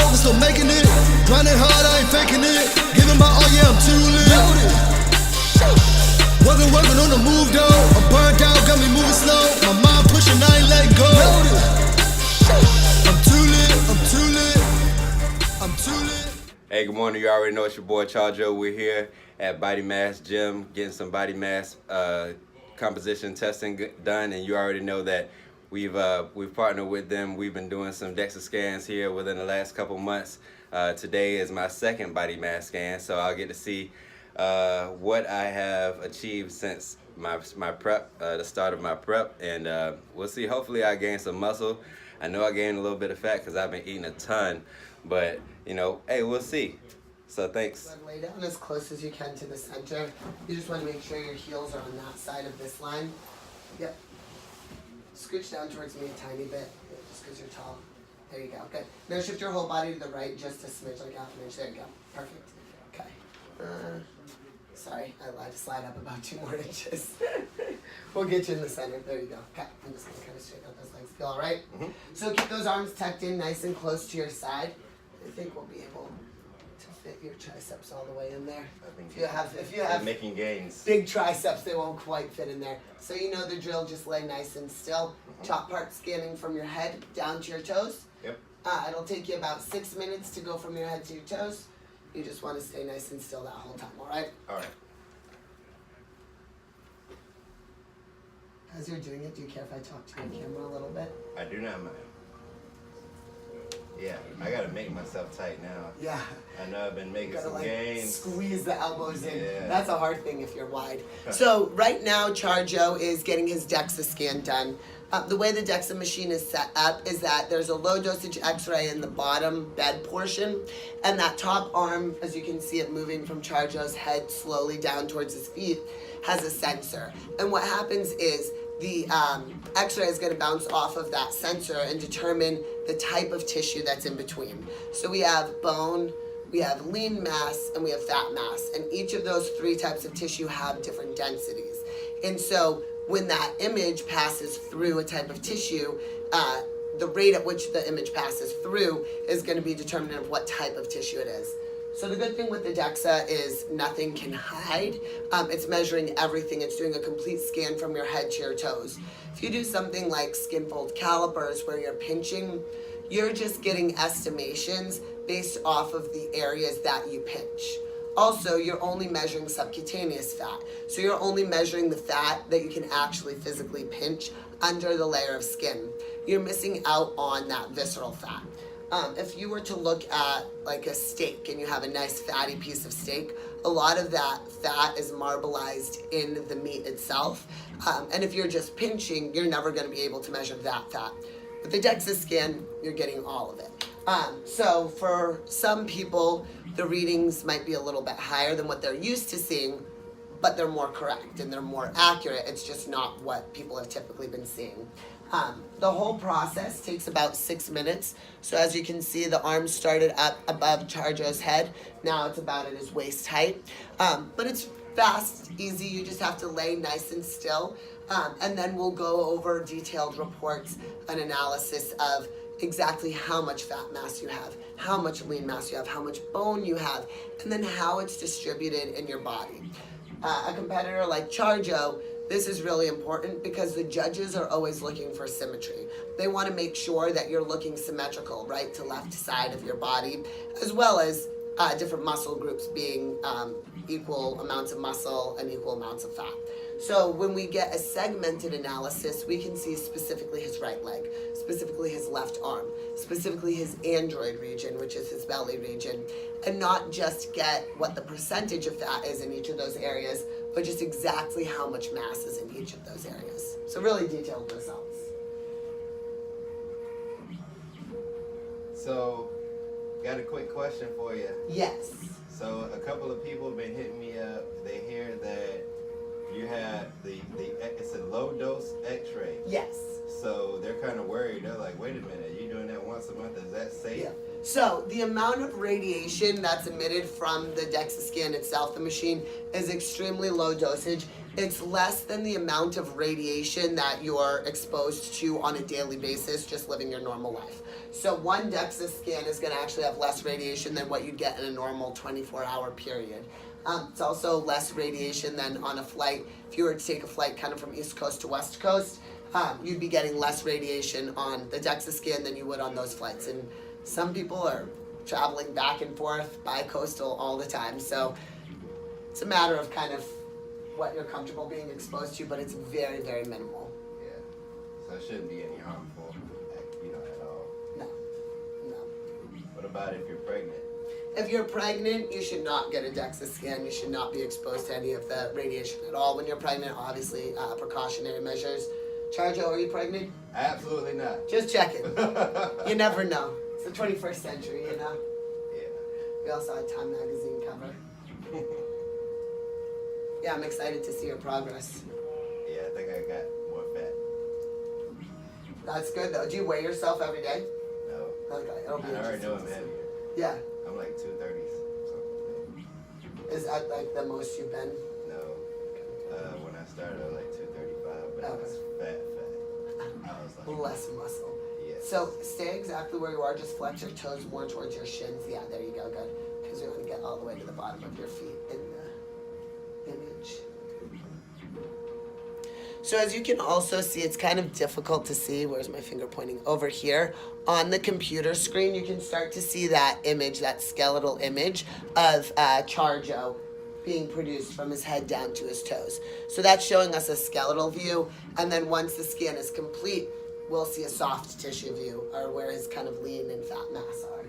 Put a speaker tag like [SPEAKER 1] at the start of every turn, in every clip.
[SPEAKER 1] but still making it. Grinding hard, I ain't faking it. Giving my all, yeah, I'm too lit. Working on the move though. I'm burnt out, got me moving slow. My mind pushing, I ain't letting go. I'm too lit, I'm too lit, I'm too lit.
[SPEAKER 2] Hey, good morning. You already know it's your boy Charjo. We're here at Bodymass Gym getting some body mass composition testing done, and you already know that we've partnered with them. We've been doing some Dexa scans here within the last couple months. Today is my second body mass scan, so I'll get to see what I have achieved since my prep, the start of my prep, and we'll see. Hopefully I gain some muscle. I know I gained a little bit of fat because I've been eating a ton, but you know, hey, we'll see. So thanks.
[SPEAKER 3] Lay down as close as you can to the center. You just want to make sure your heels are on that side of this line. Yep. Scooch down towards me a tiny bit, just because you're tall. There you go. Good. Now shift your whole body to the right, just a smidge, like half an inch. There you go. Perfect. Okay. Sorry, I lied to slide up about 2 more inches. We'll get you in the center. There you go. Okay. I'm just going to kind of straighten out those legs. Feel all right? Mm-hmm. So keep those arms tucked in nice and close to your side. I think we'll be able to fit your triceps all the way in there.
[SPEAKER 2] I think
[SPEAKER 3] if you have
[SPEAKER 2] making gains.
[SPEAKER 3] Big triceps, they won't quite fit in there. So you know the drill, just lay nice and still. Mm-hmm. Top part scanning from your head down to your toes.
[SPEAKER 2] Yep.
[SPEAKER 3] It'll take you about 6 minutes to go from your head to your toes. You just want to stay nice and still that whole time, all right?
[SPEAKER 2] All right.
[SPEAKER 3] As you're doing it, do you care if I talk to your camera a little bit?
[SPEAKER 2] I do not mind. Yeah, I gotta make myself tight now.
[SPEAKER 3] Yeah.
[SPEAKER 2] I know I've been making
[SPEAKER 3] Gotta
[SPEAKER 2] some gains.
[SPEAKER 3] Squeeze the elbows in.
[SPEAKER 2] Yeah.
[SPEAKER 3] That's a hard thing if you're wide. So right now, Charjo is getting his Dexa scan done. The way the Dexa machine is set up is that there's a low dosage X-ray in the bottom bed portion, and that top arm, as you can see it moving from Charjo's head slowly down towards his feet, has a sensor. And what happens is the X-ray is going to bounce off of that sensor and determine the type of tissue that's in between. So we have bone, we have lean mass, and we have fat mass. And each of those 3 types of tissue have different densities. And so when that image passes through a type of tissue, the rate at which the image passes through is going to be determinant of what type of tissue it is. So the good thing with the Dexa is nothing can hide. It's measuring everything. It's doing a complete scan from your head to your toes. If you do something like skin fold calipers where you're pinching, you're just getting estimations based off of the areas that you pinch. Also, you're only measuring subcutaneous fat. So you're only measuring the fat that you can actually physically pinch under the layer of skin. You're missing out on that visceral fat. If you were to look at like a steak and you have a nice fatty piece of steak, a lot of that fat is marbleized in the meat itself. And if you're just pinching, you're never going to be able to measure that fat. With the Dexa scan, you're getting all of it. So for some people, the readings might be a little bit higher than what they're used to seeing, but they're more correct and they're more accurate. It's just not what people have typically been seeing. The whole process takes about 6 minutes. So as you can see, the arms started up above Charjo's head. Now it's about at his waist height. But it's fast, easy. You just have to lay nice and still. And then we'll go over detailed reports, an analysis of exactly how much fat mass you have, how much lean mass you have, how much bone you have, and then how it's distributed in your body. A competitor like Charjo, this is really important because the judges are always looking for symmetry. They want to make sure that you're looking symmetrical, right to left side of your body, as well as different muscle groups being equal amounts of muscle and equal amounts of fat. So when we get a segmented analysis, we can see specifically his right leg, specifically his left arm, specifically his android region, which is his belly region, and not just get what the percentage of fat is in each of those areas, but just exactly how much mass is in each of those areas. So really detailed results.
[SPEAKER 2] So, got a quick question for you.
[SPEAKER 3] Yes.
[SPEAKER 2] So a couple of people have been hitting me up. They hear that you have it's a low dose X-ray.
[SPEAKER 3] Yes.
[SPEAKER 2] So they're kind of worried. They're like, wait a minute, you doing that once a month? Is that safe?
[SPEAKER 3] Yeah. So the amount of radiation that's emitted from the Dexa scan itself, the machine, is extremely low dosage. It's less than the amount of radiation that you're exposed to on a daily basis just living your normal life. So one DEXA scan is going to actually have less radiation than what you'd get in a normal 24-hour period. It's also less radiation than on a flight. If you were to take a flight kind of from East Coast to West Coast, you'd be getting less radiation on the DEXA scan than you would on those flights. And some people are traveling back and forth bi-coastal all the time. So it's a matter of kind of what you're comfortable being exposed to, but it's very, very minimal.
[SPEAKER 2] Yeah. So it shouldn't be any harmful, at all.
[SPEAKER 3] No.
[SPEAKER 2] What about if you're pregnant?
[SPEAKER 3] If you're pregnant, you should not get a DEXA scan. You should not be exposed to any of the radiation at all. When you're pregnant, obviously, precautionary measures. Charjo, are you pregnant?
[SPEAKER 2] Absolutely not.
[SPEAKER 3] Just checking. You never know. It's the 21st century, you know?
[SPEAKER 2] Yeah.
[SPEAKER 3] We also had Time magazine cover. Yeah, I'm excited to see your progress.
[SPEAKER 2] Yeah, I think I got more fat.
[SPEAKER 3] That's good, though. Do you weigh yourself every day?
[SPEAKER 2] No.
[SPEAKER 3] Okay, it'll be
[SPEAKER 2] I already know I'm
[SPEAKER 3] interesting.
[SPEAKER 2] heavier.
[SPEAKER 3] Yeah.
[SPEAKER 2] I'm like 230s. Something.
[SPEAKER 3] Is that like the most you've been?
[SPEAKER 2] No. When I started, I was like 235, but I was fat. I was like
[SPEAKER 3] Less muscle.
[SPEAKER 2] Yes.
[SPEAKER 3] So stay exactly where you are. Just flex your toes more towards your shins. Yeah, there you go. Good. Because we want to get all the way to the bottom of your feet in the image. So as you can also see, it's kind of difficult to see. Where's my finger pointing? Over here. On the computer screen, you can start to see that image, that skeletal image of Charjo being produced from his head down to his toes. So that's showing us a skeletal view. And then once the scan is complete, we'll see a soft tissue view, or where his kind of lean and fat mass are.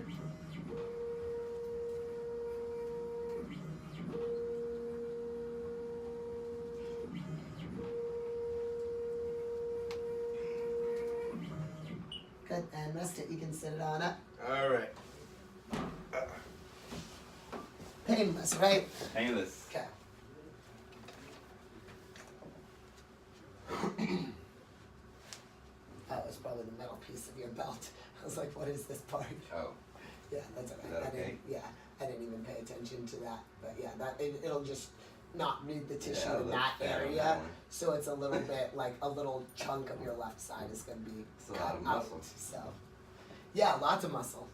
[SPEAKER 3] Good, and rest it. You can sit it on up.
[SPEAKER 2] all right.
[SPEAKER 3] Painless, right?
[SPEAKER 2] Painless.
[SPEAKER 3] Okay. That was probably the metal piece of your belt. I was like, what is this part?
[SPEAKER 2] Oh.
[SPEAKER 3] Yeah, that's okay.
[SPEAKER 2] Is that okay?
[SPEAKER 3] I didn't even pay attention to that. But yeah, it'll just not read the tissue
[SPEAKER 2] Yeah,
[SPEAKER 3] in
[SPEAKER 2] look
[SPEAKER 3] that
[SPEAKER 2] fat on
[SPEAKER 3] area.
[SPEAKER 2] that one.
[SPEAKER 3] So it's a little bit like a little chunk of your left side is going to be
[SPEAKER 2] It's a
[SPEAKER 3] cut
[SPEAKER 2] lot of
[SPEAKER 3] out.
[SPEAKER 2] muscle.
[SPEAKER 3] So yeah, lots of muscle.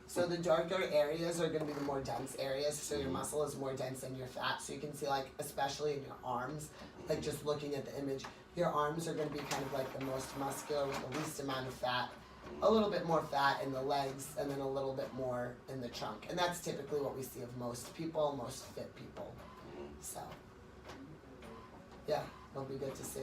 [SPEAKER 3] So the darker areas are going to be the more dense areas. So your muscle is more dense than your fat. So you can see, like, especially in your arms, like just looking at the image, your arms are going to be kind of like the most muscular with the least amount of fat. A little bit more fat in the legs, and then a little bit more in the trunk. And that's typically what we see of most people, most fit people. So, yeah, it'll be good to see.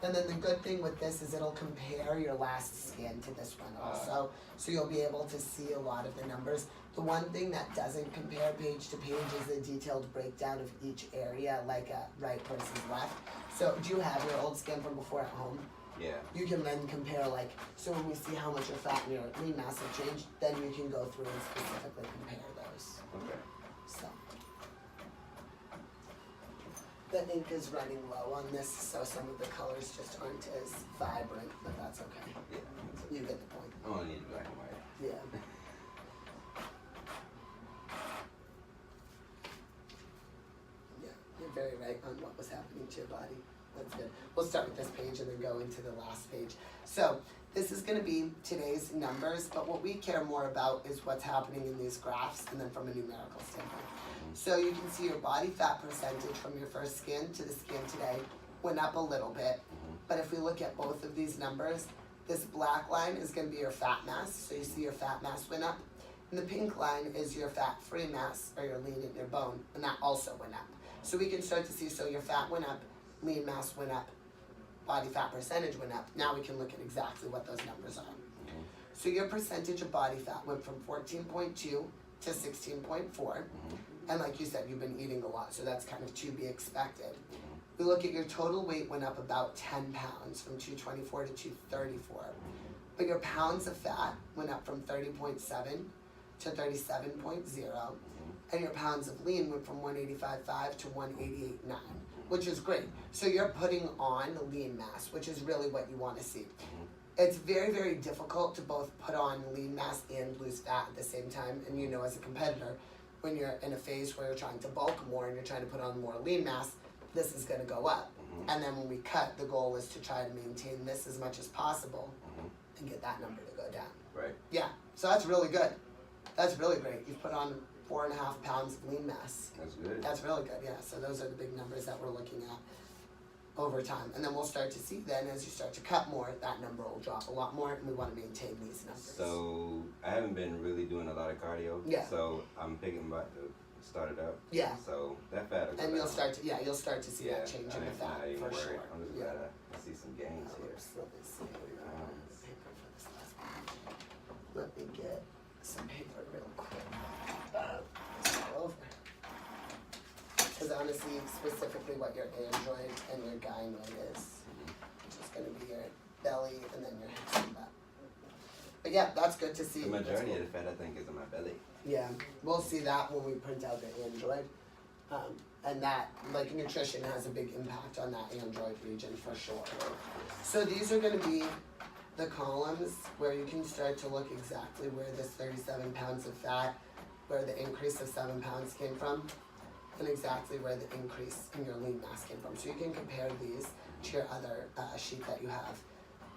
[SPEAKER 3] And then the good thing with this is it'll compare your last scan to this one also. So you'll be able to see a lot of the numbers. The one thing that doesn't compare page to page is a detailed breakdown of each area, like a right versus left. So do you have your old scan from before at home?
[SPEAKER 2] Yeah.
[SPEAKER 3] You can then compare, like, so when we see how much your fat and your lean mass have changed, then you can go through and specifically compare those.
[SPEAKER 2] Okay.
[SPEAKER 3] So the ink is running low on this, so some of the colors just aren't as vibrant, but that's okay.
[SPEAKER 2] Yeah.
[SPEAKER 3] You get the point.
[SPEAKER 2] I only need black and white.
[SPEAKER 3] Yeah. Yeah, you're very right on what was happening to your body. That's good. We'll start with this page and then go into the last page. So this is going to be today's numbers, but what we care more about is what's happening in these graphs and then from a numerical standpoint. So you can see your body fat percentage from your first scan to the scan today went up a little bit. But if we look at both of these numbers, this black line is going to be your fat mass. So you see your fat mass went up. And the pink line is your fat-free mass, or your lean in your bone, and that also went up. So we can start to see, so your fat went up, lean mass went up, body fat percentage went up. Now we can look at exactly what those numbers are. So your percentage of body fat went from 14.2 to 16.4. And like you said, you've been eating a lot, so that's kind of to be expected. We look at your total weight went up about 10 pounds, from 224 to 234. But your pounds of fat went up from 30.7 to 37.0. And your pounds of lean went from 185.5 to 188.9, which is great. So you're putting on lean mass, which is really what you want to see. It's very, very difficult to both put on lean mass and lose fat at the same time. And you know, as a competitor, when you're in a phase where you're trying to bulk more and you're trying to put on more lean mass, this is going to go up. And then when we cut, the goal is to try to maintain this as much as possible and get that number to go down.
[SPEAKER 2] Right.
[SPEAKER 3] Yeah, so that's really good. That's really great. You've put on 4.5 pounds of lean mass.
[SPEAKER 2] That's good.
[SPEAKER 3] That's really good, yeah. So those are the big numbers that we're looking at over time. And then we'll start to see then as you start to cut more, that number will drop a lot more, and we want to maintain these numbers.
[SPEAKER 2] So I haven't been really doing a lot of cardio.
[SPEAKER 3] Yeah.
[SPEAKER 2] So I'm thinking about to start it up.
[SPEAKER 3] Yeah.
[SPEAKER 2] So that fat will go
[SPEAKER 3] And you'll
[SPEAKER 2] down.
[SPEAKER 3] start to, you'll start to see that change in the
[SPEAKER 2] I'm
[SPEAKER 3] fat
[SPEAKER 2] not even
[SPEAKER 3] for
[SPEAKER 2] worried.
[SPEAKER 3] sure.
[SPEAKER 2] I'm just
[SPEAKER 3] Yeah.
[SPEAKER 2] glad I see some gains here.
[SPEAKER 3] Let me see. Paper for this last one. Let me get some paper real quick. Let's go over. Because honestly, specifically what your android and your gynoid is, which is going to be your belly and then your hips and butt. But yeah, that's good to see.
[SPEAKER 2] The majority
[SPEAKER 3] That's
[SPEAKER 2] of the fat I think is in my belly.
[SPEAKER 3] yeah, we'll see that when we print out the android. And that, like, nutrition has a big impact on that android region for sure. So these are going to be the columns where you can start to look exactly where this 37 pounds of fat, where the increase of 7 pounds came from, and exactly where the increase in your lean mass came from. So you can compare these to your other sheet that you have.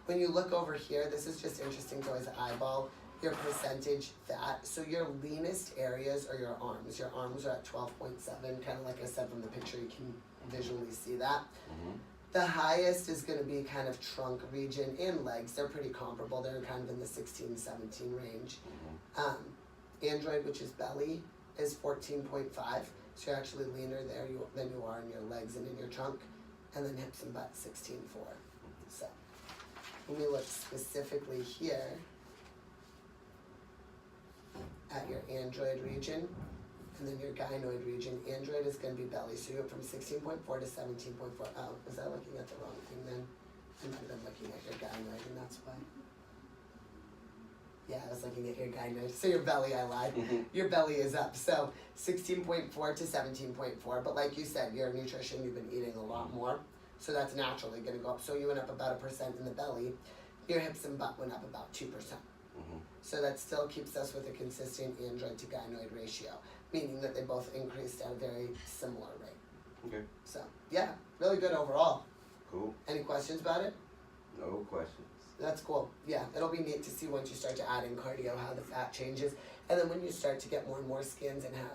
[SPEAKER 3] When you look over here, this is just interesting to always eyeball your percentage fat. So your leanest areas are your arms. Your arms are at 12.7, kind of like I said from the picture, you can visually see that. The highest is going to be kind of trunk region and legs. They're pretty comparable. They're kind of in the 16, 17 range. Android, which is belly, is 14.5. So you're actually leaner there than you are in your legs and in your trunk. And then hips and butt, 16.4. So when we look specifically here at your android region and then your gynoid region, android is going to be belly. So you went from 16.4 to 17.4. Oh, was I looking at the wrong thing then? I might have been looking at your gynoid, and that's why. Yeah, I was looking at your gynoid. So your belly, I lied. Your belly is up. So 16.4 to 17.4. But like you said, your nutrition, you've been eating a lot more. So that's naturally going to go up. So you went up about 1% in the belly. Your hips and butt went up about 2%. So that still keeps us with a consistent android to gynoid ratio, meaning that they both increased at a very similar rate.
[SPEAKER 2] Okay.
[SPEAKER 3] So, yeah, really good overall.
[SPEAKER 2] Cool.
[SPEAKER 3] Any questions about it?
[SPEAKER 2] No questions.
[SPEAKER 3] That's cool. Yeah, it'll be neat to see once you start to add in cardio how the fat changes. And then when you start to get more and more skins and how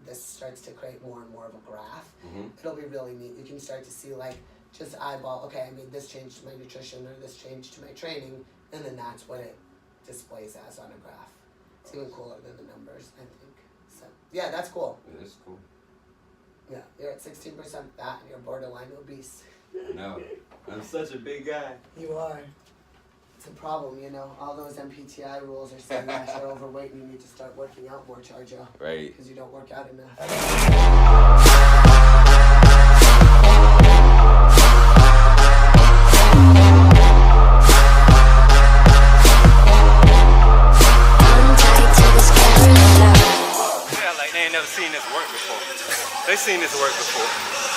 [SPEAKER 3] this starts to create more and more of a graph, it'll be really neat. You can start to see, like, just eyeball, okay, I made this change to my nutrition or this change to my training, and then that's what it displays as on a graph. It's even cooler than the numbers, I think. So, yeah, that's cool.
[SPEAKER 2] Yeah, that's cool.
[SPEAKER 3] Yeah, you're at 16% fat and you're borderline obese.
[SPEAKER 2] No, I'm such a big guy.
[SPEAKER 3] You are. It's a problem, you know. All those MPTI rules are saying that you're overweight and you need to start working out more, Charjo.
[SPEAKER 2] Right.
[SPEAKER 3] Because you don't work out enough.
[SPEAKER 2] Yeah, like they ain't never seen this work before. They seen this work before.